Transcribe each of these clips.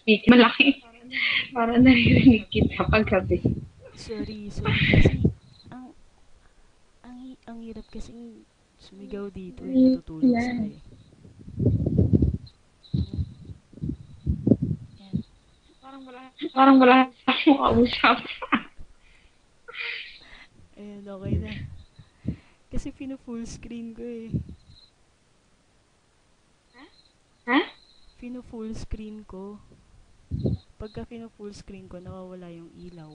speaker. Malaki. Para naririnig kita paggabi. Sorry. Kasi, ang, ang hirap kasing sumigaw dito eh. Natutulog sila Yan. eh. Hmm? Yan. Parang wala akong kausap. Ayan, okay na. Kasi pino-full screen ko eh. Ha? Pino-full screen ko. Pagka pino-full screen ko, nawawala yung ilaw.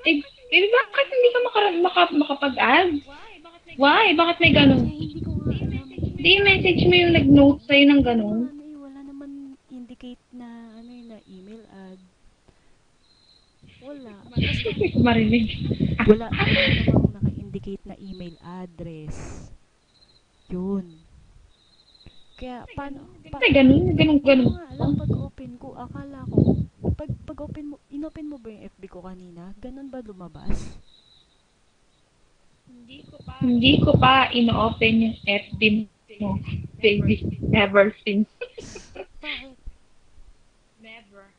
Bakit hindi ka makapag-add? Why? Bakit may ganun? Kaya hindi ko nga alam eh. Di message mo yung nag-note sa'yo ng Wala ganun? naman ano eh. Wala naman indicate na ano eh, na email ad. Wala. Basta, Hindi ko marinig. wala namang naka-indicate na email address. Yun. Kaya, May ganun, hindi ko ganun. nga alam pag open ko, akala ko, pag open mo, inopen mo ba yung FB ko kanina? Ganun ba lumabas? Hindi ko pa ino-open yung FB mo, baby. Never since. Bakit?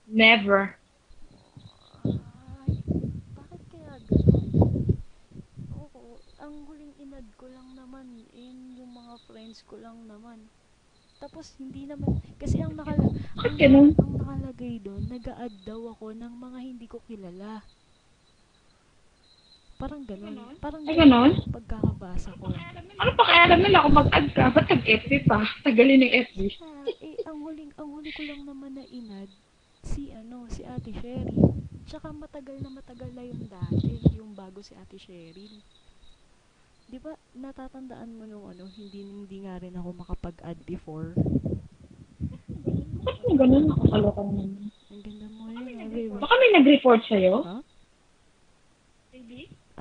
Never. Ay, bakit kaya ganun? Oo, ang huling inad ko lang naman, yung mga friends ko lang naman. Tapos hindi naman kasi Bakit ganun? ang nakalagay doon, nag-a-add daw ako ng mga hindi ko kilala. Parang Ay, ganun ganun? yung pagkakabasa ko. Ano pa kaya alam nila kung mag-add ka? Ba't nag-FB pa? Tagalin yung FB. Ang huli ko lang naman na inad si Ate Sherry. Tsaka matagal na yung dati, yung bago si Ate Sherry. 'Di ba natatandaan mo nung hindi nga rin ako makapag-add before. Bakit mo ganun? Nakakaloka naman. Ang ganda mo yun, babe. Baka may nag-report sa'yo? Ha?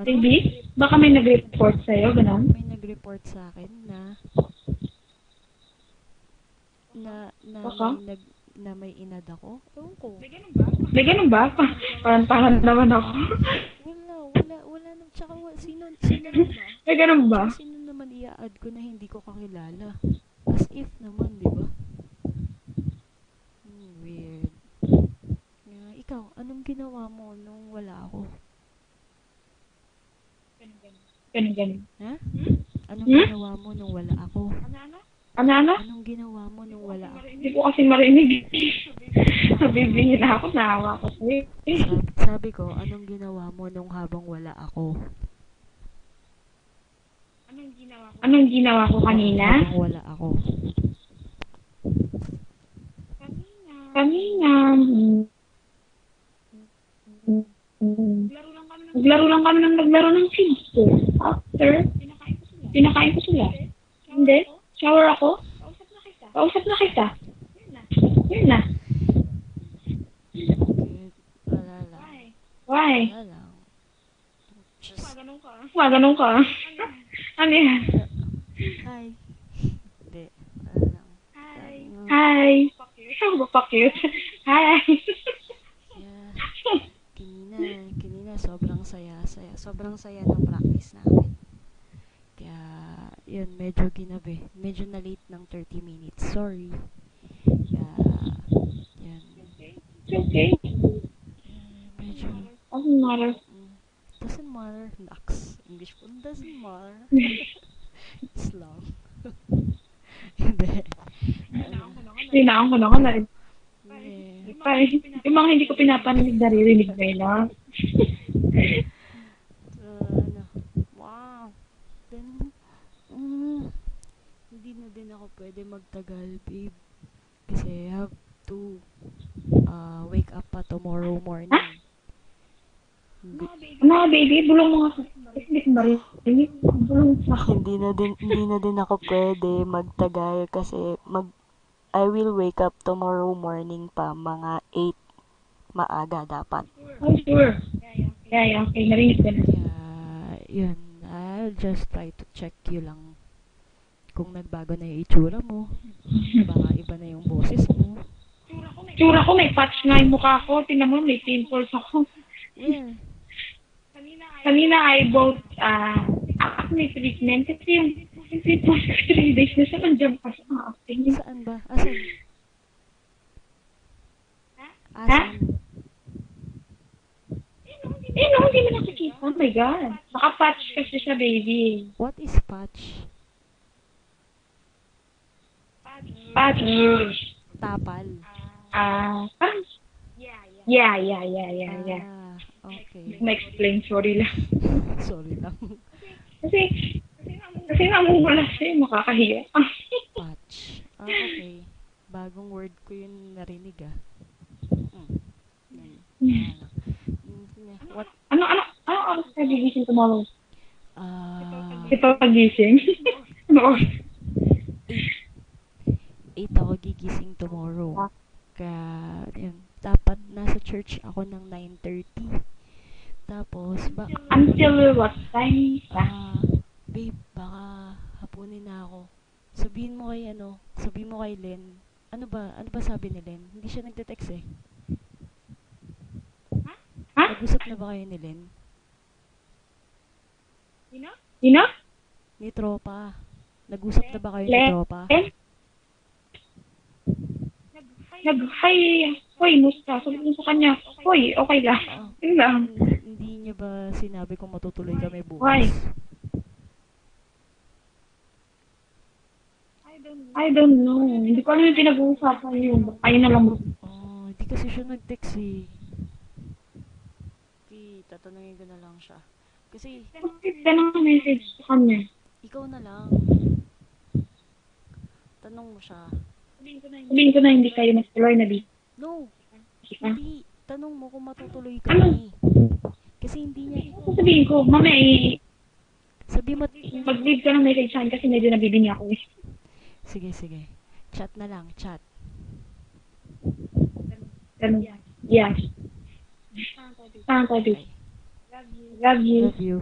Ano? Baby? Baka may nag-report sa'yo? Ganun? May nag-report sa akin na Baka? may inad ako. Ewan ko. May ganun ba? Parang naman ako. Wala nang tsaka sino naman May ganun ba? tsaka sino naman i-add ko na hindi ko kakilala. As if naman, di ba? Weird. Ikaw, anong ginawa mo nung wala ako? Ganun. Ha? Anong Hmm? ginawa mo nung wala ako? Ano? Anong ginawa mo nung wala ako? Hindi ko kasi marinig. Sabihin na ako, nahawa ko sa'yo. Sabi ko, anong ginawa mo nung habang wala ako? Anong ginawa ko kanina? Habang wala ako. Kanina. Naglaro lang kami ng kids ko. After, pinakain ko sila. Hindi. Shower ako. Kausap na kita. Yun na. Good. Wala lang. Why? Wala lang. Just, Ganun ka. Ano yan? hi. Hindi. Wala lang. Hi. Ikaw ba pa cute? Hi. Yeah. Kanina sobrang saya. Sobrang saya ng practice namin. Kaya, yun, medyo ginabi. Medyo na late ng 30 minutes. Sorry. Kaya, yan. It's okay. Medyo, Doesn't matter. doesn't matter. Naks. English po, doesn't matter. It's long. Hindi. Hinaan ko na ka na. Yeah. Yung mga hindi ko pinapaninig, naririnig mo yun, ha? Wow. Then, hindi na din ako pwede magtagal, babe. Kasi I have to wake up pa tomorrow morning. Ano, baby? Bulong mo nga sa... Hindi ko marinig. Bulong sa akin. Hindi na din ako pwede magtagal kasi I will wake up tomorrow morning pa mga 8 maaga dapat. Oh, sure. Yeah, okay. Narinig ko na. Yun. I'll just try to check you lang kung nagbago na yung itsura mo. Baka iba na yung boses mo. Tsura ko, may patch nga yung mukha ko. Tingnan mo, may pimples ako. Where? Kanina I bought, acne treatment. Kasi yung pimples ko 3 days na siya nandiyan pa sa acting. Saan ba? Asan? hindi mo nakikita? Oh my God. Naka-patch kasi siya, baby. What is patch? Patch. Tapal. Parang, yeah. Okay. Ma-explain, sorry lang. Sorry lang. Kasi, kasi namumula siya, makakahiya. Patch. Okay. Bagong word ko yun narinig ah. What? Ano oras ka gigising tomorrow? Ah, Ito pagising. Oo. 8 ako gigising tomorrow. Kaya, yun. Dapat nasa church ako ng 9:30. Tapos, Until what time? babe, baka hapunin na ako. Sabihin mo kay Len. Ano ba sabi ni Len? Hindi siya nagte-text eh. Ha? Nag-usap na ba kayo ni Len? Sino? Ni Tropa. Nag-usap na ba kayo ni Tropa? Hi, hoy, musta? Sabi ko sa kanya, hoy, okay lang. Yun lang. Hindi niya ba sinabi kung matutuloy kami Why? bukas? I don't know. Hindi ko alam yung pinag-uusapan yun. Ayun na lang. Hindi kasi siya nag-text eh. Tatanungin ko na lang siya. Kasi, Tanong na message sa kanya. ikaw na lang. Tanong mo siya. Sabihin ko na hindi kayo nagtuloy na di. No, Kita? hindi. Tanong mo kung matutuloy kami. Kasi hindi niya. Sabihin ko, mamaya Sabi mo, mag-leave ka ng message sa akin kasi medyo nabibing ako eh. sige. Chat na lang, chat. Ganun. Yeah. Saan tayo? Bye. Love you. Love you.